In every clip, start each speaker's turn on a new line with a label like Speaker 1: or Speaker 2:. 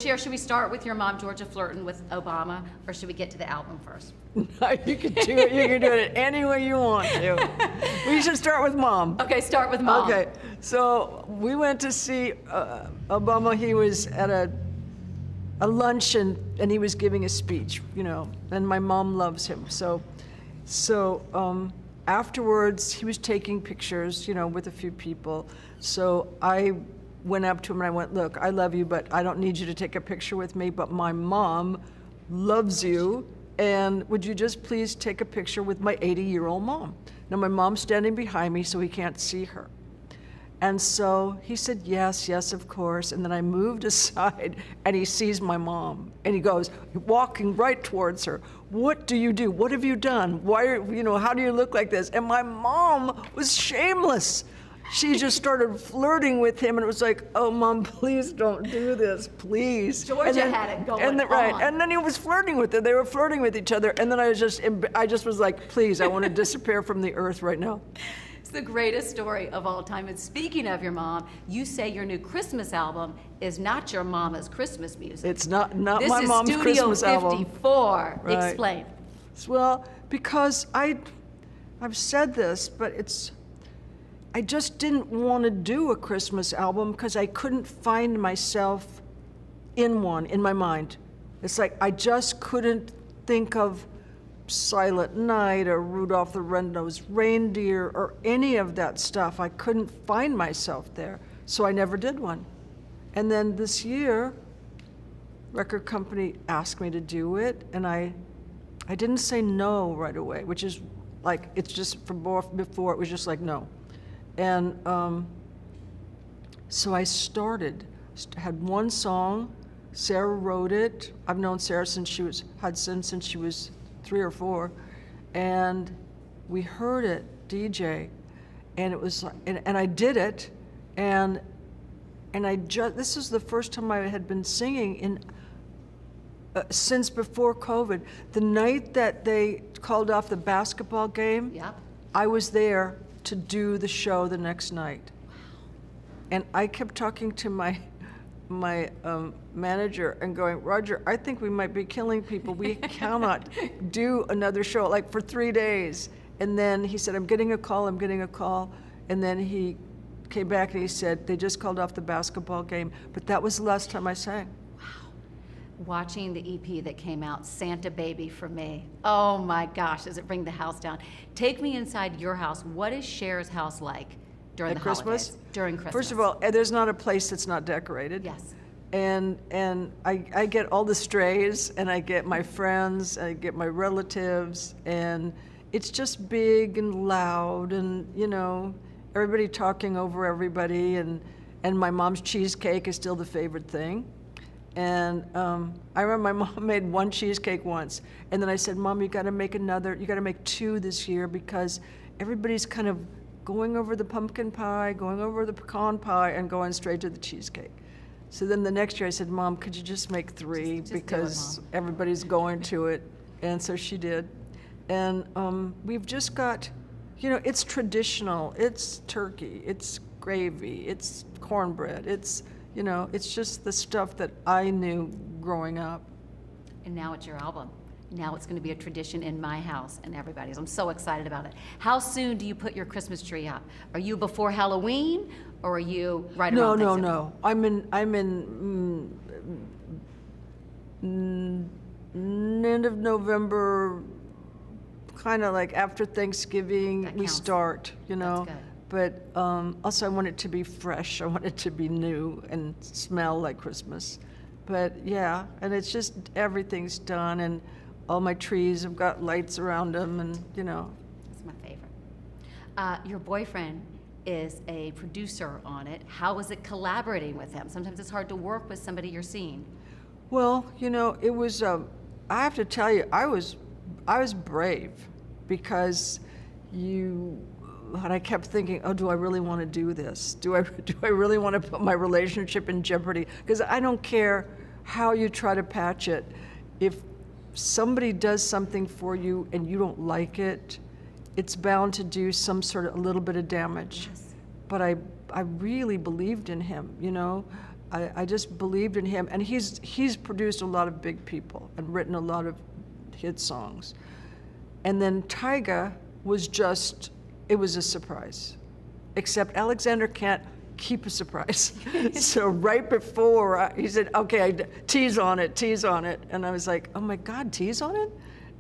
Speaker 1: Cher, should we start with your mom, Georgia, flirting with Obama, or should we get to the album first?
Speaker 2: No, you can do it. You can do it any way you want to. We should start with Mom.
Speaker 1: Okay, start with Mom.
Speaker 2: Okay, so we went to see Obama. He was at a luncheon, and he was giving a speech, you know, and my mom loves him. So afterwards, he was taking pictures, you know, with a few people. So I went up to him and I went, look, I love you, but I don't need you to take a picture with me, but my mom loves you, and would you just please take a picture with my 80-year-old mom? Now, my mom's standing behind me, so he can't see her. And so he said, yes, yes, of course. And then I moved aside, and he sees my mom, and he goes, walking right towards her. What do you do? What have you done? Why are, you know, how do you look like this? And my mom was shameless. She just started flirting with him, and it was like, oh, Mom, please don't do this, please.
Speaker 1: Georgia had it going on.
Speaker 2: Right, and then he was flirting with her. They were flirting with each other, and then I just was like, please, I want to disappear from the earth right now.
Speaker 1: It's the greatest story of all time. And speaking of your mom, you say your new Christmas album is not your mama's Christmas music.
Speaker 2: It's not my mom's Christmas album.
Speaker 1: This is Studio 54.
Speaker 2: Right.
Speaker 1: Explain.
Speaker 2: Well, because I've said this, but I just didn't want to do a Christmas album because I couldn't find myself in one, in my mind. It's like I just couldn't think of Silent Night or Rudolph the Red-Nosed Reindeer or any of that stuff. I couldn't find myself there, so I never did one. And then this year, record company asked me to do it, and I didn't say no right away, which is like, it's just from before, it was just like no. And so I had one song. Sarah wrote it. I've known Sarah since she was 3 or 4, and we heard it, DJ, and it was, and I did it, and this is the first time I had been singing in since before COVID. The night that they called off the basketball game,
Speaker 1: Yep.
Speaker 2: I was there to do the show the next night. And I kept talking to my manager and going, Roger, I think we might be killing people. We cannot do another show, like for 3 days. And then he said, I'm getting a call. And then he came back and he said, they just called off the basketball game. But that was the last time I sang.
Speaker 1: Watching the EP that came out, Santa Baby for me. Oh my gosh, does it bring the house down? Take me inside your house. What is Cher's house like during the
Speaker 2: Christmas?
Speaker 1: holidays? During Christmas.
Speaker 2: First of all, there's not a place that's not decorated.
Speaker 1: Yes.
Speaker 2: And I get all the strays, and I get my friends, I get my relatives, and it's just big and loud, and you know, everybody talking over everybody, and my mom's cheesecake is still the favorite thing. And I remember my mom made one cheesecake once, and then I said, Mom, you gotta make 2 this year, because everybody's kind of going over the pumpkin pie, going over the pecan pie, and going straight to the cheesecake. So then the next year I said, Mom, could you just make 3,
Speaker 1: just
Speaker 2: because
Speaker 1: do it,
Speaker 2: everybody's going to it. And so she did. And we've just got, you know, it's traditional, it's turkey, it's gravy, it's cornbread, it's, you know, it's just the stuff that I knew growing up.
Speaker 1: And now it's your album. Now it's going to be a tradition in my house and everybody's. I'm so excited about it. How soon do you put your Christmas tree up? Are you before Halloween, or are you right around Thanksgiving?
Speaker 2: No. I'm in end of November, kind of like after Thanksgiving, we start, you know.
Speaker 1: That's good.
Speaker 2: But also I want it to be fresh. I want it to be new and smell like Christmas. But yeah, and it's just everything's done, and all my trees have got lights around them, and you know.
Speaker 1: That's my favorite. Your boyfriend is a producer on it. How is it collaborating with him? Sometimes it's hard to work with somebody you're seeing.
Speaker 2: Well, you know, it was, I have to tell you, I was brave, because and I kept thinking, oh, do I really want to do this? Do I really want to put my relationship in jeopardy? Because I don't care how you try to patch it. If somebody does something for you and you don't like it, it's bound to do some sort of a little bit of damage.
Speaker 1: Yes.
Speaker 2: But I really believed in him, you know. I just believed in him. And he's produced a lot of big people and written a lot of hit songs. And then Tyga was just, it was a surprise. Except Alexander can't keep a surprise. So right before, he said, okay, tease on it. And I was like, oh my God, tease on it?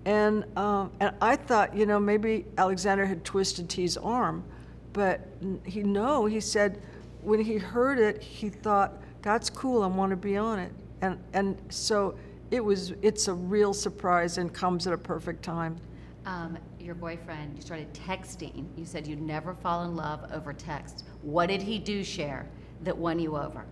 Speaker 2: And I thought, maybe Alexander had twisted T's arm, but he said when he heard it, he thought, that's cool, I want to be on it. And so it's a real surprise and comes at a perfect time.
Speaker 1: Your boyfriend, you started texting. You said you'd never fall in love over text. What did he do, Cher, that won you over?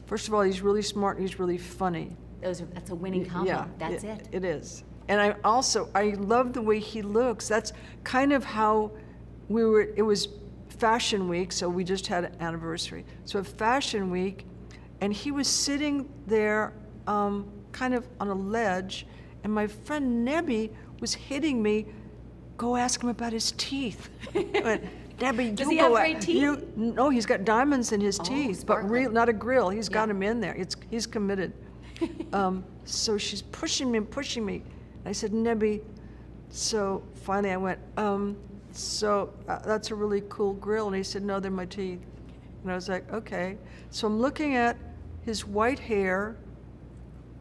Speaker 2: First of all, he's really smart and he's really funny.
Speaker 1: That's a winning combo.
Speaker 2: Yeah,
Speaker 1: That's it.
Speaker 2: It is. And I love the way he looks. That's kind of how it was Fashion Week, so we just had an anniversary. So at Fashion Week, and he was sitting there kind of on a ledge, and my friend Nebby was hitting me, go ask him about his teeth. I went, Debbie,
Speaker 1: does he have great teeth?
Speaker 2: No, he's got diamonds in his teeth,
Speaker 1: sparkling.
Speaker 2: but not a grill. He's got him in there. He's committed. So she's pushing me. I said, Nebby. So finally I went, that's a really cool grill. And he said, no, they're my teeth. And I was like, okay. So I'm looking at his white hair,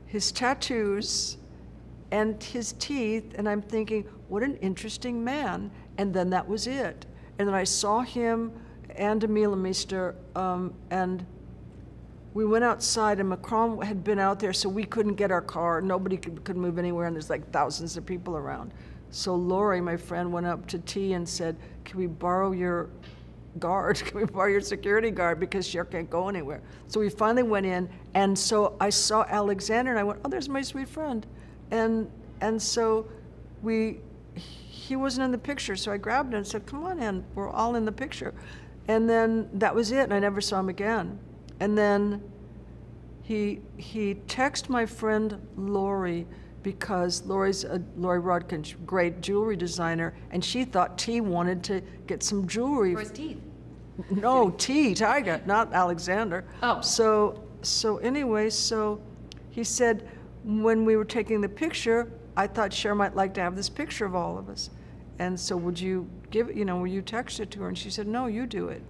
Speaker 2: his tattoos, and his teeth, and I'm thinking, what an interesting man. And then that was it. And then I saw him and Emila Meester, and we went outside, and Macron had been out there, so we couldn't get our car. Nobody could move anywhere, and there's like thousands of people around. So Lori, my friend, went up to T and said, can we borrow your guard? Can we borrow your security guard? Because Cher can't go anywhere. So we finally went in, and so I saw Alexander, and I went, oh, there's my sweet friend. And so he wasn't in the picture, so I grabbed him and said, come on in, we're all in the picture. And then that was it, and I never saw him again. And then he texted my friend Lori, because Lori Rodkin, great jewelry designer, and she thought T wanted to get some jewelry.
Speaker 1: For his teeth?
Speaker 2: No, T, Tyga, not Alexander.
Speaker 1: Oh.
Speaker 2: So anyway, so he said, when we were taking the picture, I thought Cher might like to have this picture of all of us. And so will you text it to her? And she said, no, you do it.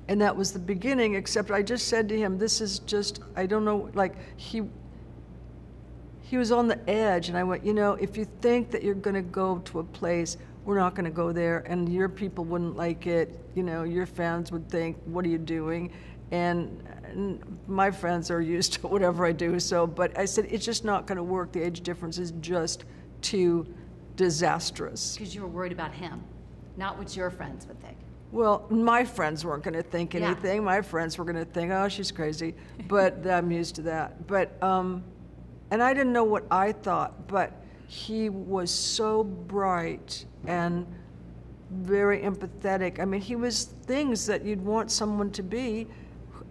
Speaker 2: And that was the beginning, except I just said to him, this is just, I don't know, like he was on the edge, and I went, if you think that you're gonna go to a place, we're not gonna go there, and your people wouldn't like it, your fans would think, what are you doing? And my friends are used to whatever I do, but I said, it's just not gonna work. The age difference is just too disastrous.
Speaker 1: Because you were worried about him, not what your friends would think.
Speaker 2: Well, my friends weren't gonna think anything.
Speaker 1: Yeah.
Speaker 2: My friends were gonna think, oh, she's crazy, but I'm used to that. But, and I didn't know what I thought, but he was so bright and very empathetic. I mean, he was things that you'd want someone to be,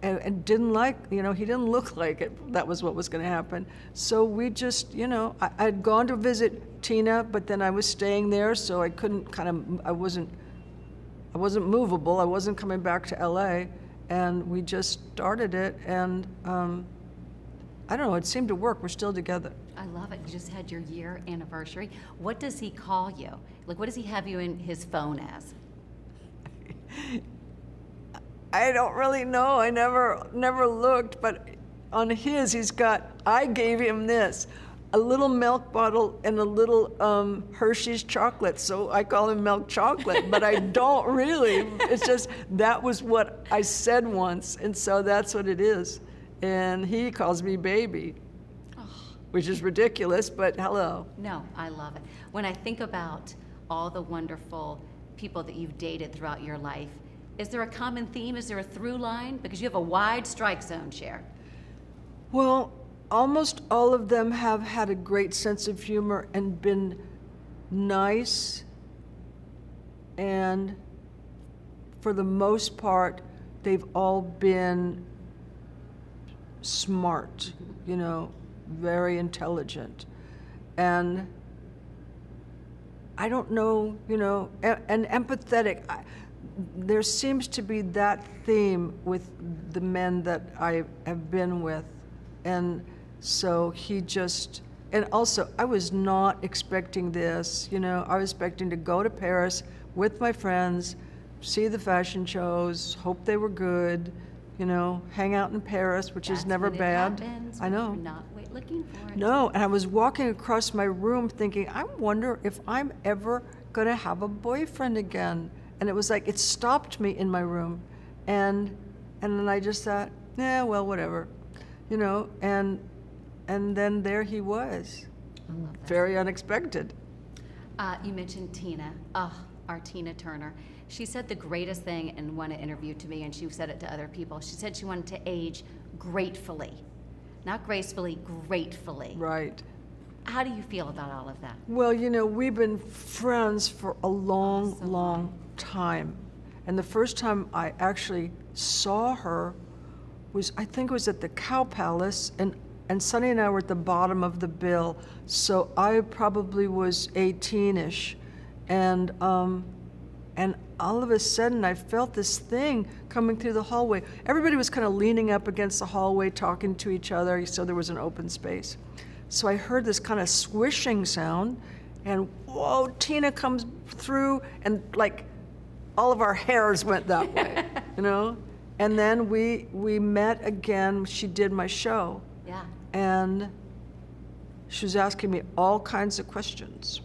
Speaker 2: and didn't like, he didn't look like it. That was what was going to happen. So we just, I'd gone to visit Tina, but then I was staying there, so I couldn't I wasn't movable. I wasn't coming back to LA, and we just started it, and I don't know, it seemed to work. We're still together.
Speaker 1: I love it. You just had your year anniversary. What does he call you? Like, what does he have you in his phone as?
Speaker 2: I don't really know. I never looked, but on his, I gave him this, a little milk bottle and a little Hershey's chocolate, so I call him Milk Chocolate, but I don't really. It's just, that was what I said once, and so that's what it is. And he calls me baby, which is ridiculous, but hello.
Speaker 1: No, I love it. When I think about all the wonderful people that you've dated throughout your life, is there a common theme? Is there a through line? Because you have a wide strike zone, Cher.
Speaker 2: Well, almost all of them have had a great sense of humor and been nice, and for the most part, they've all been smart, very intelligent. And I don't know, and empathetic. there seems to be that theme with the men that I have been with. And so he just, and also I was not expecting this, you know, I was expecting to go to Paris with my friends, see the fashion shows, hope they were good, you know, hang out in Paris, which is never bad. I know.
Speaker 1: You're not looking for it.
Speaker 2: No, and I was walking across my room thinking, I wonder if I'm ever going to have a boyfriend again. And it was like, it stopped me in my room. And then I just thought, yeah, well, whatever, you know, and then there he was.
Speaker 1: I love that.
Speaker 2: Very unexpected.
Speaker 1: You mentioned Tina, our Tina Turner. She said the greatest thing in one interview to me, and she said it to other people. She said she wanted to age gratefully. Not gracefully, gratefully.
Speaker 2: Right.
Speaker 1: How do you feel about all of that?
Speaker 2: Well, you know, we've been friends for a long, long time. And the first time I actually saw her was, I think it was at the Cow Palace, and Sonny and I were at the bottom of the bill. So I probably was 18-ish. And all of a sudden I felt this thing coming through the hallway. Everybody was kind of leaning up against the hallway, talking to each other, so there was an open space. So I heard this kind of swishing sound, and whoa, Tina comes through, and like all of our hairs went that way, you know? And then we met again. She did my show.
Speaker 1: Yeah.
Speaker 2: And she was asking me all kinds of questions.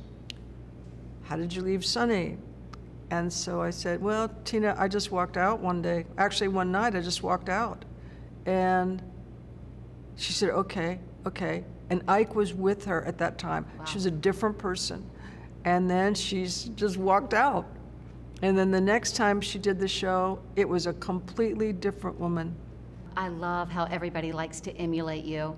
Speaker 2: How did you leave Sonny? And so I said, well, Tina, I just walked out one day. Actually, one night I just walked out. And she said, okay. And Ike was with her at that time. Wow. She was a different person. And then she's just walked out. And then the next time she did the show, it was a completely different woman.
Speaker 1: I love how everybody likes to emulate you.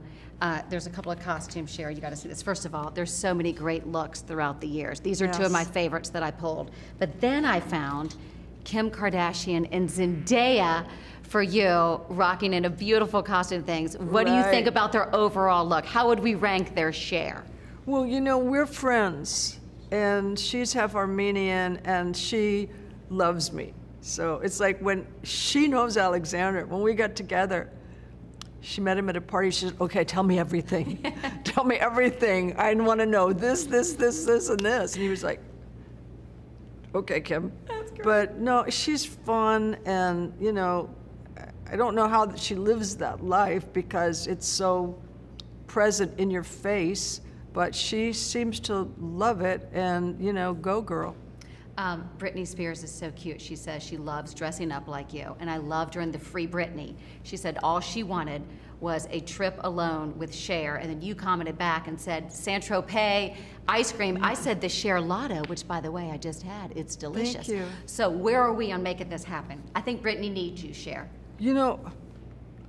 Speaker 1: There's a couple of costumes, Cher, you gotta see this. First of all, there's so many great looks throughout the years. These are two of my favorites that I pulled. But then I found Kim Kardashian and Zendaya for you, rocking in a beautiful costume things. What do you think about their overall look? How would we rank their Cher?
Speaker 2: Well, you know, we're friends, and she's half Armenian, and she loves me. So it's like when she knows Alexander, when we got together, she met him at a party. She said, okay, tell me everything. Tell me everything. I want to know this, and this. And he was like, okay, Kim. That's great. But no, she's fun, and, you know, I don't know how she lives that life because it's so present in your face, but she seems to love it, and, you know, go girl.
Speaker 1: Britney Spears is so cute. She says she loves dressing up like you. And I loved her in the Free Britney. She said all she wanted was a trip alone with Cher. And then you commented back and said, Saint-Tropez, ice cream. I said the Cher Lotto, which, by the way, I just had. It's delicious.
Speaker 2: Thank you.
Speaker 1: So where are we on making this happen? I think Britney needs you, Cher.
Speaker 2: You know,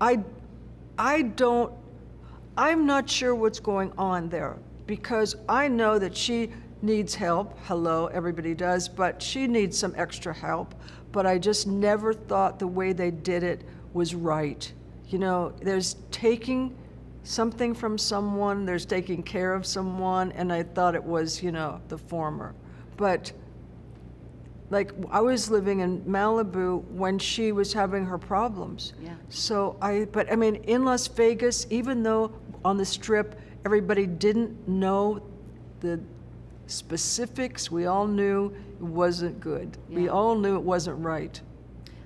Speaker 2: I'm not sure what's going on there, because I know that she needs help. Hello, everybody does, but she needs some extra help. But I just never thought the way they did it was right. You know, there's taking something from someone, there's taking care of someone, and I thought it was, you know, the former. But like, I was living in Malibu when she was having her problems.
Speaker 1: Yeah.
Speaker 2: So but I mean, in Las Vegas, even though on the Strip, everybody didn't know the specifics, we all knew it wasn't good. Yeah. We all knew it wasn't right.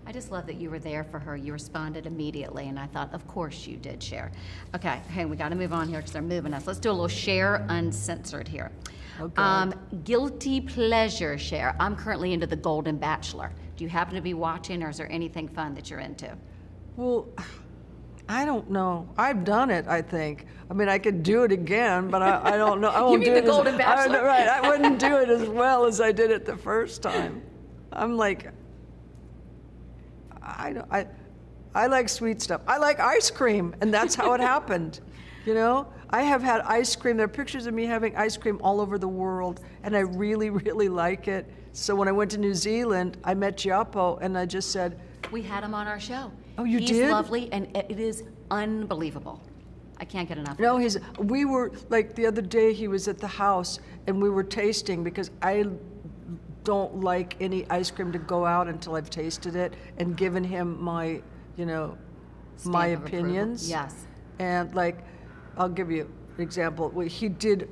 Speaker 1: I just love that you were there for her. You responded immediately, and I thought, of course you did, Cher. Okay, hey, we got to move on here because they're moving us. Let's do a little Cher Uncensored here.
Speaker 2: Okay.
Speaker 1: Guilty pleasure, Cher. I'm currently into The Golden Bachelor. Do you happen to be watching, or is there anything fun that you're into?
Speaker 2: Well, I don't know. I've done it, I think. I mean, I could do it again, but I don't know. I won't
Speaker 1: You mean
Speaker 2: do
Speaker 1: The Golden Bachelor?
Speaker 2: Right, I wouldn't do it as well as I did it the first time. I'm like, I like sweet stuff. I like ice cream, and that's how it happened. You know, I have had ice cream. There are pictures of me having ice cream all over the world, and I really, really like it. So when I went to New Zealand, I met Giappo, and I just said,
Speaker 1: we had him on our show.
Speaker 2: Oh, you did?
Speaker 1: He's lovely, and it is unbelievable. I can't get enough.
Speaker 2: No, we were, like the other day, he was at the house, and we were tasting, because I don't like any ice cream to go out until I've tasted it and given him my, my
Speaker 1: Stamp of approval.
Speaker 2: opinions.
Speaker 1: Yes.
Speaker 2: And like, I'll give you an example. He did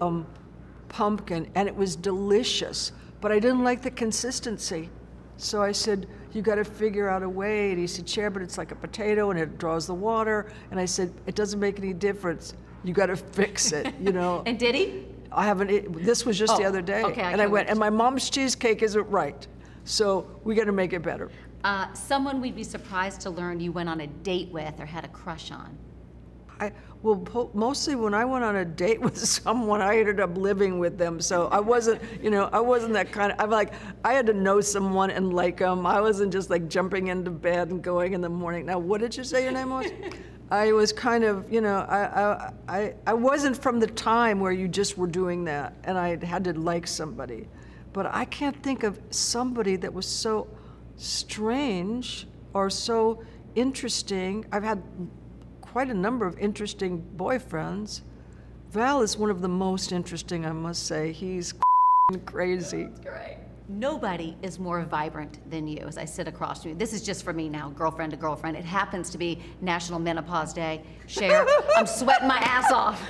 Speaker 2: pumpkin, and it was delicious, but I didn't like the consistency. So I said, you got to figure out a way. And he said, Cher, but it's like a potato and it draws the water. And I said, it doesn't make any difference. You got to fix it,
Speaker 1: And did he?
Speaker 2: I haven't, this was just the other day.
Speaker 1: Okay,
Speaker 2: and I went, and my mom's cheesecake isn't right. So we got to make it better.
Speaker 1: Someone we'd be surprised to learn you went on a date with or had a crush on.
Speaker 2: Mostly when I went on a date with someone, I ended up living with them. So I wasn't, I wasn't that kind of, I had to know someone and like them. I wasn't just like jumping into bed and going in the morning. Now, what did you say your name was? I was kind of, I wasn't from the time where you just were doing that and I had to like somebody. But I can't think of somebody that was so strange or so interesting. I've had quite a number of interesting boyfriends. Val is one of the most interesting, I must say. He's crazy.
Speaker 1: That's great. Nobody is more vibrant than you as I sit across from you. This is just for me now, girlfriend to girlfriend. It happens to be National Menopause Day. Cher, I'm sweating my ass off.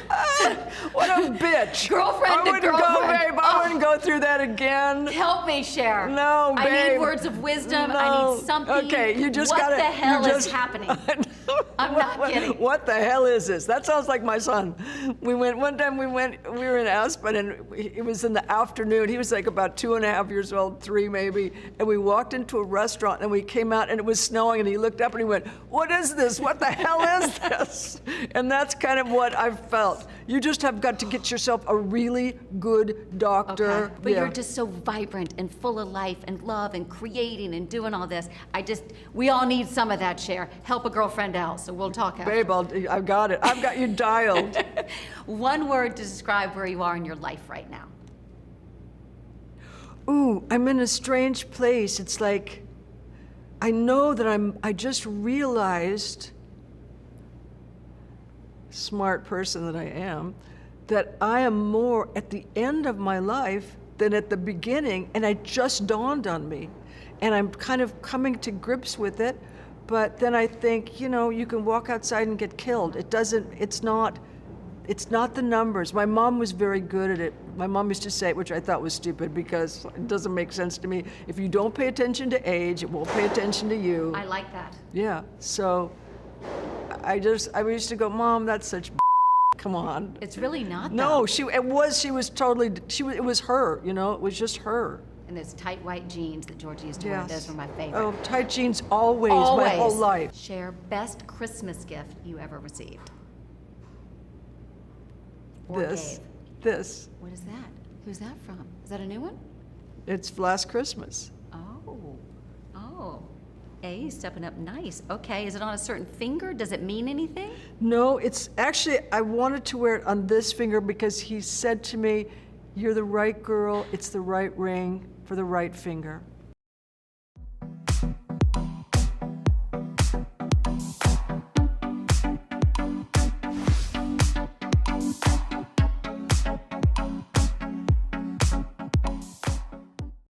Speaker 2: What a bitch.
Speaker 1: Girlfriend to girlfriend.
Speaker 2: Babe, I wouldn't go through that again.
Speaker 1: Help me, Cher.
Speaker 2: No, babe.
Speaker 1: I need words of wisdom.
Speaker 2: No.
Speaker 1: I need something.
Speaker 2: Okay, you just
Speaker 1: what
Speaker 2: gotta.
Speaker 1: What the hell is happening? I'm not kidding.
Speaker 2: What the hell is this? That sounds like my son. One time we were in Aspen and it was in the afternoon. He was like about 2.5 years old, 3 maybe. And we walked into a restaurant and we came out and it was snowing and he looked up and he went, what is this? What the hell is this? And that's kind of what I've felt. You just have got to get yourself a really good doctor.
Speaker 1: Okay. But you're just so vibrant and full of life and love and creating and doing all this. We all need some of that, Cher. Help a girlfriend out, so we'll talk after.
Speaker 2: Babe, I've got it. I've got you dialed.
Speaker 1: One word to describe where you are in your life right now.
Speaker 2: Ooh, I'm in a strange place. It's like, I know that I just realized, smart person that I am, that I am more at the end of my life than at the beginning, and it just dawned on me. And I'm kind of coming to grips with it, but then I think, you can walk outside and get killed. It's not the numbers. My mom was very good at it. My mom used to say, which I thought was stupid because it doesn't make sense to me, if you don't pay attention to age, it won't pay attention to you.
Speaker 1: I like that.
Speaker 2: Yeah, so I used to go, Mom, that's such come on.
Speaker 1: It's really not,
Speaker 2: No,
Speaker 1: though.
Speaker 2: it was her, it was just her.
Speaker 1: And those tight white jeans that Georgie used to wear, those were my favorite.
Speaker 2: Oh, tight jeans always, my whole life.
Speaker 1: Cher, best Christmas gift you ever received. Or
Speaker 2: This.
Speaker 1: gave.
Speaker 2: This.
Speaker 1: What is that? Who's that from? Is that a new one?
Speaker 2: It's last Christmas.
Speaker 1: Oh. Hey, stepping up nice. Okay, is it on a certain finger? Does it mean anything?
Speaker 2: No, it's actually, I wanted to wear it on this finger because he said to me, you're the right girl, it's the right ring for the right finger.